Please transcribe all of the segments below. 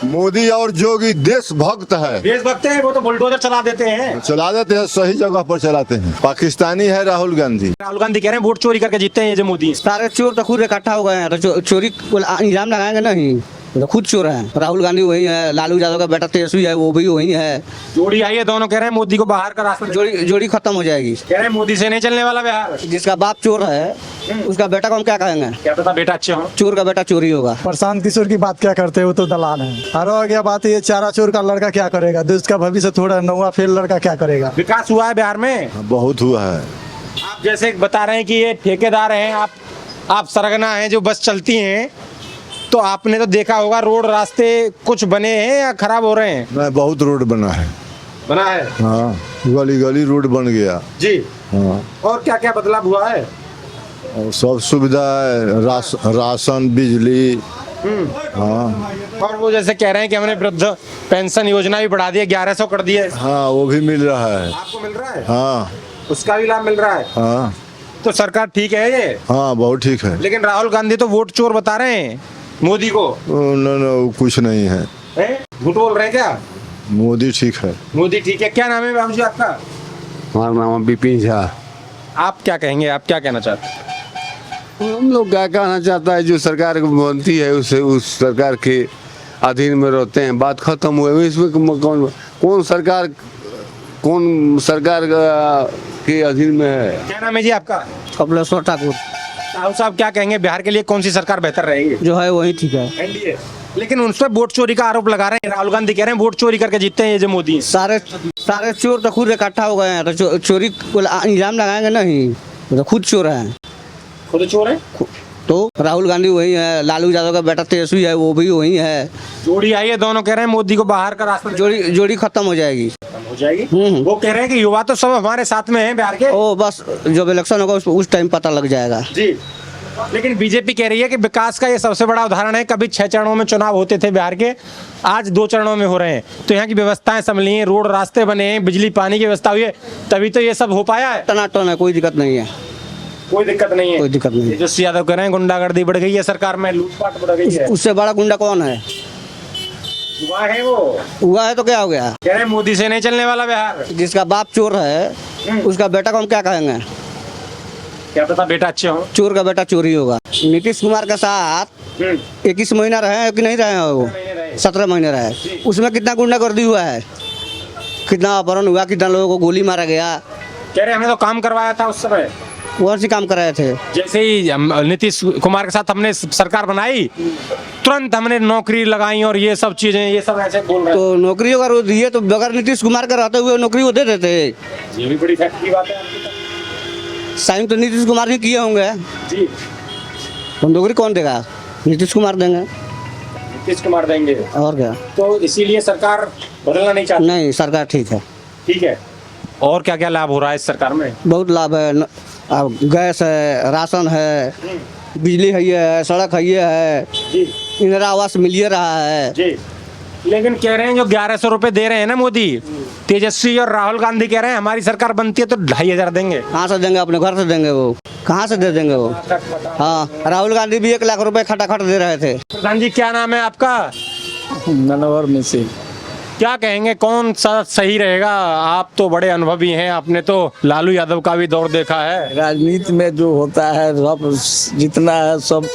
मोदी और जोगी देशभक्त है। देशभक्त है, वो तो बुलडोजर चला देते हैं। चला देते हैं, सही जगह पर चलाते हैं। पाकिस्तानी है राहुल गांधी। राहुल गांधी कह रहे हैं वोट चोरी करके जीतते हैं ये जो मोदी। सारे चोर तो खुद इकट्ठा हो गए हैं, तो चोरी को इल्जाम लगाएंगे नहीं, तो खुद चोर हैं। राहुल गांधी वही है, लालू यादव का बेटा तेजस्वी है, वो भी वही है। जोड़ी आई है, दोनों कह रहे हैं मोदी को बाहर का रास्ता। जोड़ी खत्म हो जाएगी। कह रहे हैं मोदी से नहीं चलने वाला बिहार। जिसका बाप चोर है उसका बेटा को हम क्या कहेंगे? क्या पता बेटा अच्छे हो। चोर का बेटा चोरी होगा। प्रशांत किशोर की बात क्या करते हैं, वो तो दलाल है। और हो गया बात ये चारा चोर का लड़का क्या करेगा, देश का भविष्य थोड़ा नौवा फेल लड़का क्या करेगा। विकास हुआ है बिहार में? बहुत हुआ है। आप जैसे बता रहे हैं कि ये ठेकेदार हैं, आप सरगना हैं जो बस चलती हैं, तो आपने तो देखा होगा रोड रास्ते कुछ बने हैं या खराब हो रहे हैं? मैं बहुत रोड बना है। बना है हाँ, गली गली रोड बन गया। जी। हाँ, और क्या क्या बदलाव हुआ है? और सब सुविधा है, राशन, बिजली। हाँ और वो जैसे कह रहे हैं कि हमने वृद्ध पेंशन योजना भी बढ़ा दी है, 1100 कर दी है। हाँ, वो भी मिल रहा है। आपको मिल रहा है? हाँ उसका भी लाभ मिल रहा है। हाँ तो सरकार ठीक है ये। हाँ, बहुत ठीक है। लेकिन राहुल गांधी तो वोट चोर बता रहे हैं मोदी को। न, कुछ नहीं है। झूठ बोल रहे हैं क्या? मोदी ठीक है। मोदी ठीक है। क्या नाम है बाबू जी आपका? हमारा नाम बिपिन झा। आप क्या कहेंगे, आप क्या कहना चाहते हैं? हम लोग क्या कहना चाहता है, जो सरकार बनती है उसे उस सरकार के अधीन में रहते हैं, बात खत्म हुए। इसमें कौन सरकार के अधीन में है? क्या नाम है जी आपका? कपिलेश्वर ठाकुर। साहू साहब क्या कहेंगे, बिहार के लिए कौन सी सरकार बेहतर रहेगी? जो है वही ठीक है। एनडीए। लेकिन उन पर वोट चोरी का आरोप लगा रहे हैं। राहुल गांधी कह रहे हैं वोट चोरी करके जीतते हैं ये जो मोदी। सारे चोर तो खुद इकट्ठा हो गए हैं, तो चोरी को इल्जाम लगाएंगे नहीं, तो खुद चोर हैं। खुद चोर है? तो राहुल गांधी वही है, लालू यादव का बेटा तेजस्वी है, वो भी वही है। जोड़ी आई है, दोनों कह रहे हैं मोदी को बाहर का रास्ता। जोड़ी खत्म हो जाएगी। हो जाएगी। वो कह रहे हैं कि युवा तो सब हमारे साथ में हैं बिहार के। ओ बस जब इलेक्शन होगा उस टाइम पता लग जाएगा। जी। लेकिन बीजेपी कह रही है कि विकास का ये सबसे बड़ा उदाहरण है। कभी 6 चरणों में चुनाव होते थे बिहार के, आज 2 चरणों में हो रहे हैं। तो यहाँ की व्यवस्थाएं संभली हैं, रोड रास्ते बने हैं, बिजली पानी की व्यवस्था हुई है, तभी तो ये सब हो पाया है। टनाटन है, कोई दिक्कत नहीं है। कोई दिक्कत नहीं है। कोई दिक्कत नहीं। जो यादव कह रहे हैं गुंडागर्दी बढ़ गई है सरकार में, लूटपाट बढ़ गई है। उससे बड़ा गुंडा कौन है? हुआ है वो। हुआ है तो क्या हो गया? कह रहे हैं मोदी से नहीं चलने वाला बिहार। जिसका बाप चोर है उसका बेटा को हम क्या कहेंगे? क्या पता बेटा अच्छे हो। चोर का बेटा चोरी होगा। नीतीश कुमार के साथ 21 महीना रहे हैं कि नहीं रहे हैं? वो 17 महीने रहे। उसमें कितना गुंडागर्दी हुआ है, कितना अपहरण हुआ, कितना लोगों को गोली मारा गया। कह रहे हमने तो काम करवाया था उस समय। कौन सी काम कराए थे? जैसे ही नीतीश कुमार के साथ हमने सरकार बनाई, तुरंत हमने नौकरी लगाई और ये सब चीजें, ये सब ऐसे बोल रहे हैं। तो नौकरी अगर वो दिए तो बगैर नीतीश कुमार के रहते हुए नौकरी वो दे देते। ये भी बड़ी फैक्ट की बात है। साइन तो नीतीश कुमार ही किए होंगे। जी। तो नौकरी कौन देगा? नीतीश कुमार देंगे। नीतीश कुमार देंगे। और क्या? तो इसीलिए सरकार बदलना नहीं चाहती। नहीं, सरकार ठीक है। ठीक है। और क्या क्या लाभ हो रहा है इस सरकार में? बहुत लाभ है। गैस है, राशन है, बिजली है, सड़क है, जी। इंदिरा आवास मिल रहा है। जी। लेकिन कह रहे हैं जो 1100 रुपए दे रहे हैं ना मोदी, तेजस्वी और राहुल गांधी कह रहे हैं हमारी सरकार बनती है तो 2500 देंगे। कहाँ से देंगे? अपने घर से देंगे। वो कहाँ से दे देंगे वो? हाँ, राहुल गांधी भी 1 लाख रुपए खटाखट दे रहे थे। प्रधान जी क्या नाम है आपका? मनोहर में से क्या कहेंगे कौन सा सही रहेगा? आप तो बड़े अनुभवी हैं, आपने तो लालू यादव का भी दौर देखा है। राजनीति में जो होता है सब जितना है सब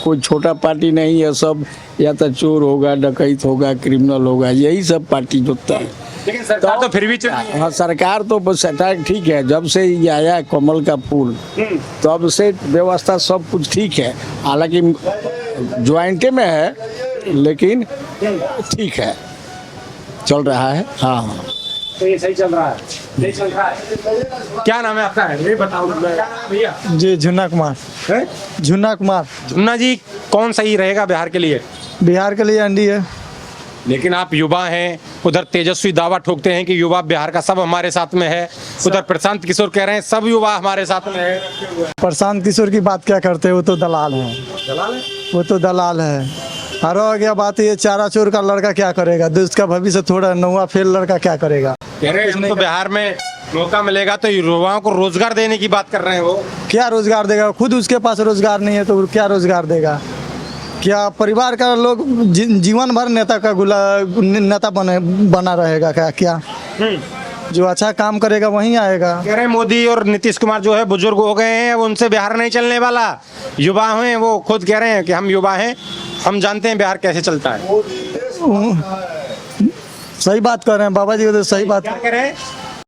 कोई छोटा पार्टी नहीं है, सब या तो चोर होगा, डकैत होगा, क्रिमिनल होगा, यही सब पार्टी जोतता है। लेकिन सरकार तो फिर भी चुनी। हाँ, सरकार तो बस ठीक है। जब से ये आया कमल का फूल तब से व्यवस्था सब कुछ ठीक है। हालांकि ज्वाइंटे में है लेकिन ठीक है, चल रहा है। हाँ, तो ये सही चल रहा है। सही चल रहा है। क्या नाम है आपका? ये बताओ भैया। जी, झुन्ना कुमार। हैं? झुन्ना कुमार। झुन्ना जी कौन सही रहेगा बिहार के लिए? बिहार के लिए एनडीए। लेकिन आप युवा हैं, उधर तेजस्वी दावा ठोकते हैं कि युवा बिहार का सब हमारे साथ में है, उधर प्रशांत किशोर कह रहे हैं सब युवा हमारे साथ में है। प्रशांत किशोर की बात क्या करते हैं, वो तो दलाल है। दलाल है? वो तो दलाल है। और हो गया बात ये चारा चोर का लड़का क्या करेगा, देश का भविष्य थोड़ा नौवा फेल लड़का क्या करेगा। कह रहे हैं हम तो बिहार में मौका मिलेगा तो युवाओं को रोजगार देने की बात कर रहे हैं। वो क्या रोजगार देगा? खुद उसके पास रोजगार नहीं है तो क्या रोजगार देगा? क्या परिवार का लोग जीवन भर नेता का नेता बना रहेगा क्या क्या जो अच्छा काम करेगा वहीं आएगा। कह रहे हैं मोदी और नीतीश कुमार जो है बुजुर्ग हो गए हैं, अब उनसे बिहार नहीं चलने वाला। युवा हैं, वो खुद कह रहे हैं कि हम युवा हैं, हम जानते हैं बिहार कैसे चलता है। सही बात कर रहे हैं बाबा जी, तो सही बात। क्या कह रहे हैं?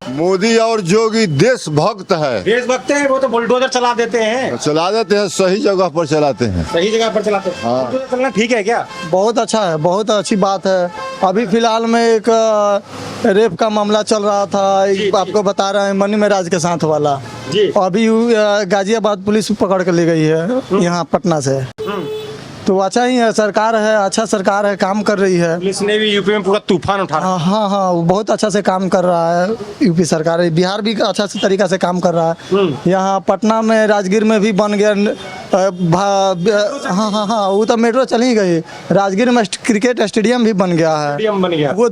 मोदी और योगी देशभक्त है, देशभक्त हैं, वो तो बुलडोजर चला देते हैं, चला देते हैं, सही जगह पर चलाते हैं। सही जगह पर चलाते हैं। हाँ। बुलडोजर चलना ठीक है क्या? बहुत अच्छा है, बहुत अच्छी बात है। अभी फिलहाल में एक रेप का मामला चल रहा था, आपको बता रहे हैं मनी महराज के साथ वाला। जी। अभी गाजियाबाद पुलिस पकड़ के ले गई है यहाँ पटना से। तो अच्छा ही है, सरकार है, अच्छा सरकार है, काम कर रही है। पुलिस ने भी यूपी में पूरा तूफान उठा रहा है। हाँ हाँ, वो बहुत अच्छा से काम कर रहा है यूपी सरकार। बिहार भी अच्छा से तरीका से काम कर रहा है। यहाँ पटना में राजगीर में भी बन गया। हाँ हाँ हाँ, वो तो मेट्रो चली गई। राजगीर में क्रिकेट स्टेडियम भी बन गया है। स्टेडियम बन गया। वो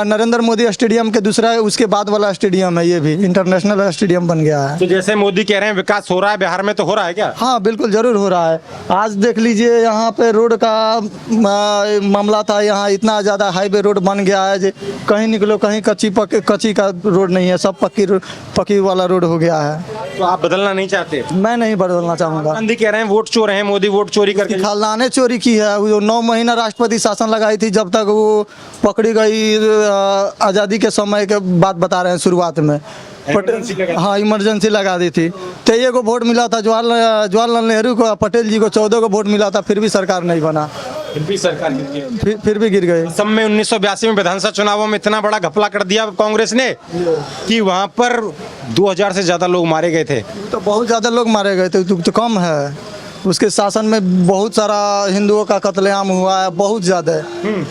नरेंद्र मोदी स्टेडियम के दूसरा उसके बाद वाला स्टेडियम है, ये भी इंटरनेशनल स्टेडियम बन गया है। तो जैसे मोदी कह रहे हैं विकास हो रहा है बिहार में, तो हो रहा है क्या? हाँ बिल्कुल जरूर हो रहा है। आज देख लीजिए यहाँ पे रोड का मामला था, यहाँ इतना ज़्यादा हाईवे रोड बन गया है जो कहीं निकलो कहीं कच्ची का रोड नहीं है, सब पक्की वाला रोड हो गया है। तो आप बदलना नहीं चाहते? मैं नहीं बदलना चाहूँगा। गांधी कह रहे हैं वोट चोर हैं, मोदी वोट चोरी करके। खानदाने चोरी की है, वो 9 महीना राष्ट्रपति शासन लगाई थी, जब तक वो पकड़ी गई आज़ादी के समय के बात बता रहे हैं शुरुआत में। हाँ इमरजेंसी लगा दी थी। 23 को वोट मिला था जवाहरलाल नेहरू को, पटेल जी को 14 को वोट मिला था, फिर भी सरकार नहीं बना, फिर भी सरकार गिर गई। फिर भी गिर गई। असम में 1982 में विधानसभा चुनावों में इतना बड़ा घपला कर दिया कांग्रेस ने कि वहां पर 2000 से ज्यादा लोग मारे गए थे। तो बहुत ज़्यादा लोग मारे गए थे, तो कम है। उसके शासन में बहुत सारा हिंदुओं का कत्लेआम हुआ है, बहुत ज़्यादा,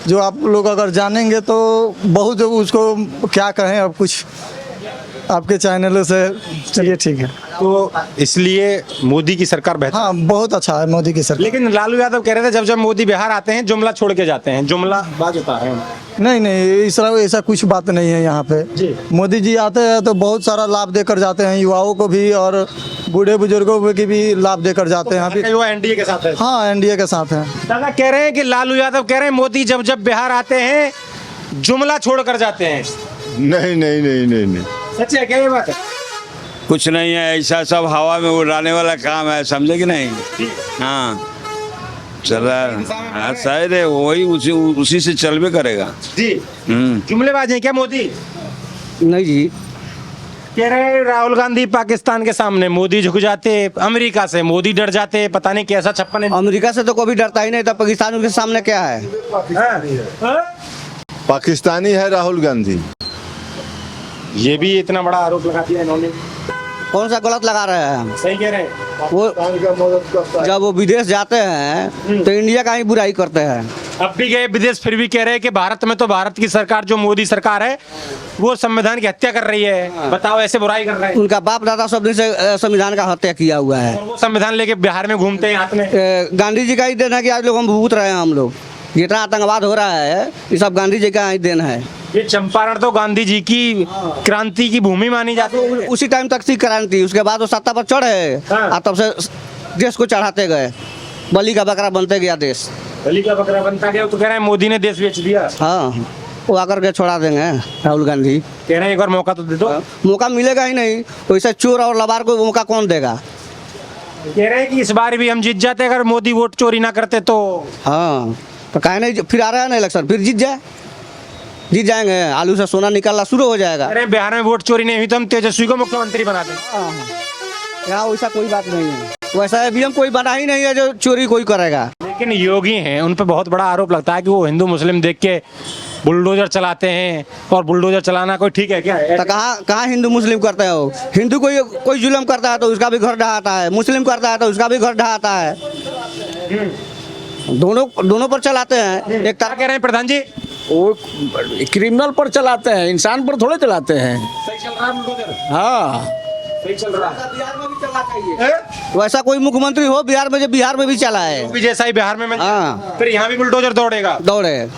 जो आप लोग अगर जानेंगे तो बहुत, उसको क्या कहें अब, कुछ आपके चैनलों से। चलिए ठीक है। तो इसलिए मोदी की सरकार बेहतर। हाँ बहुत अच्छा है मोदी की सरकार। लेकिन लालू यादव कह रहे थे जब मोदी बिहार आते हैं जुमला छोड़ के जाते हैं, जुमला बात होता है। नहीं ऐसा कुछ बात नहीं है यहाँ पे। मोदी जी आते हैं तो बहुत सारा लाभ देकर जाते हैं, युवाओं को भी और बूढ़े बुजुर्गों को भी लाभ देकर जाते हैं। अभी वो एनडीए के साथ है। हाँ एनडीए के साथ है। दादा कह रहे हैं कि लालू यादव कह रहे हैं मोदी जब बिहार आते हैं जुमला छोड़ कर जाते हैं। नहीं नहीं नहीं नहीं नहीं, सच है क्या ये बात है? कुछ नहीं है, ऐसा सब हवा में उड़ाने वाला काम है, समझे कि नहीं? हाँ चल रहा है, शायद है वही उसी से चलबे करेगा जी। जुमलेबाज हैं क्या मोदी? नहीं जी। कह रहे हैं राहुल गांधी पाकिस्तान के सामने मोदी झुक जाते, अमेरिका से मोदी डर जाते, पता नहीं कैसा छप्पन है। अमेरिका से तो कभी डरता ही नहीं था, पाकिस्तान के सामने क्या है? पाकिस्तानी है राहुल गांधी। ये भी इतना बड़ा आरोप लगा दिया इन्होंने। कौन सा गलत लगा रहे हैं? सही कह रहे हैं। वो जब वो विदेश जाते हैं तो इंडिया का ही बुराई करते हैं। अब भी गए विदेश, फिर भी कह रहे हैं कि भारत में तो भारत की सरकार जो मोदी सरकार है वो संविधान की हत्या कर रही है। बताओ, ऐसे बुराई कर रहे हैं। उनका बाप दादा सब दिन से संविधान का हत्या किया हुआ है। और वो संविधान लेके बिहार में घूमते हैं हाथ में। गांधी जी का ही देन है कि आज लोग हम भूत रहे हैं। हम लोग जितना आतंकवाद हो रहा है ये सब गांधी जी का ही देन है। ये चंपारण तो गांधी जी की क्रांति की भूमि मानी जाती है। उसी टाइम तक थी क्रांति, उसके बाद वो सत्ता पर चढ़े और तब से देश को चढ़ाते गए, बलि का बकरा बनते गया देश। बलि का बकरा बनता गया। तो कह रहे हैं मोदी ने देश बेच दिया। हाँ वो आकर के छोड़ा देंगे राहुल गांधी। कह रहे हैं एक बार मौका तो दे दो। मौका मिलेगा ही नहीं, वैसे चोर और लबार को मौका कौन देगा? कह रहे हैं कि इस बार भी हम जीत जाते अगर मोदी वोट चोरी ना करते तो। हाँ तो काहे नहीं, फिर आ रहा है ना इलेक्शन, फिर जीत जाएंगे। आलू से सोना निकालना शुरू हो जाएगा। अरे बिहार में वोट चोरी नहीं हुई तो हम तेजस्वी को मुख्यमंत्री बना दें। यहाँ वैसा कोई बात नहीं है, वैसा ईवीएम कोई बना ही नहीं है जो चोरी कोई करेगा। लेकिन योगी हैं, उन पर बहुत बड़ा आरोप लगता है कि वो हिंदू मुस्लिम देख के बुलडोजर चलाते हैं, और बुलडोजर चलाना कोई ठीक है क्या? तो कहाँ हिंदू मुस्लिम करते हैं? हो हिंदू कोई जुल्म करता है तो उसका भी घर ढहाता है, मुस्लिम करता है तो उसका भी घर ढहाता है। दोनों पर चलाते हैं। एक क्या कह रहे हैं प्रधान जी? वो क्रिमिनल पर चलाते हैं, इंसान पर थोड़े चलाते हैं। सही चल रहा है बुलडोजर? हाँ सही चल रहा है। बिहार में भी चलना चाहिए। वैसा कोई मुख्यमंत्री हो बिहार में भी चला है। भी जैसा ही बिहार में हाँ। फिर यहाँ भी बुलडोजर दौड़ेगा। दौड़े।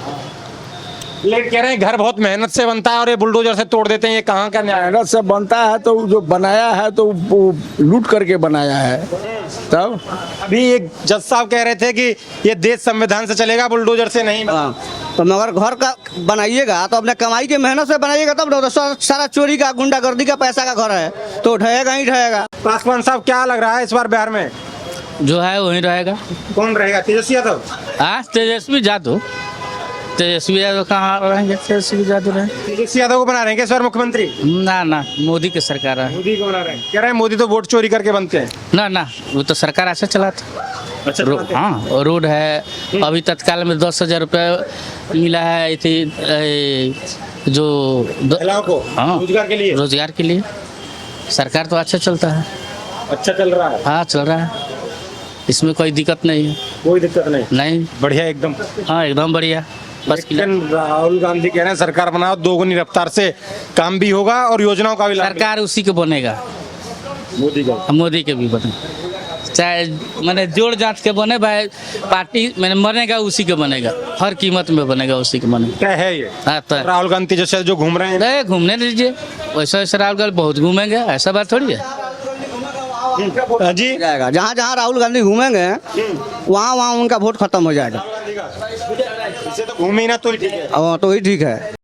लेकिन कह रहे हैं घर बहुत मेहनत से बनता है और ये बुलडोजर से तोड़ देते हैं, ये कहाँ का न्याय है? मेहनत से बनता है तो जो बनाया है तो वो लूट करके बनाया है। तब अभी एक जज साहब कह रहे थे कि ये देश संविधान से चलेगा, बुलडोजर से नहीं। हाँ, तो मगर घर का बनाइएगा तो अपने कमाई के मेहनत से बनाइएगा तब ना। तो सारा चोरी का, गुंडागर्दी का पैसा का घर है तो ढहेगा ही ढहेगा। पासवान साहब, क्या लग रहा है इस बार बिहार में जो है वही रहेगा। कौन रहेगा? तेजस्वी यादव? तेजस्वी यादव, तेजस्वी यादव कहाँ रहेंगे? तेजस्वी यादव रहे, तेजस्वी यादव को बना रहे हैं क्या इस बार मुख्यमंत्री? ना ना, मोदी की सरकार है। मोदी को बना रहे हैं, कह रहे हैं मोदी तो वोट चोरी करके बनते हैं। ना ना, वो तो सरकार ऐसे चलाता। अच्छा, हाँ, और रोड है अभी तत्काल में 10,000 रुपये मिला है जो महिलाओं को हाँ, रोजगार के लिए। रोजगार के लिए सरकार तो अच्छा चलता है। अच्छा चल रहा है। हाँ, चल रहा है, इसमें कोई दिक्कत नहीं है। कोई दिक्कत नहीं, नहीं, बढ़िया एकदम। हाँ एकदम बढ़िया। बस लेकिन राहुल गांधी कह रहे हैं सरकार बनाओ, दोगुनी रफ्तार से काम भी होगा और योजनाओं का भी लाभ। सरकार उसी के बनेगा, मोदी के भी बने, चाहे मैंने जोड़ जांच के बने भाई, पार्टी मैंने बनेगा उसी के बनेगा, हर कीमत में बनेगा उसी के बनेगा। क्या है ये? हाँ, तो राहुल गांधी जैसे जो घूम रहे हैं, नहीं घूमने दीजिए, वैसा वैसा राहुल गांधी बहुत घूमेंगे, ऐसा बात थोड़ी है। जी जाएगा जहाँ जहाँ राहुल गांधी घूमेंगे वहाँ वहाँ उनका वोट खत्म हो जाएगा। इसे तो घूमे ही ना तो ही ठीक है। तो ही ठीक है।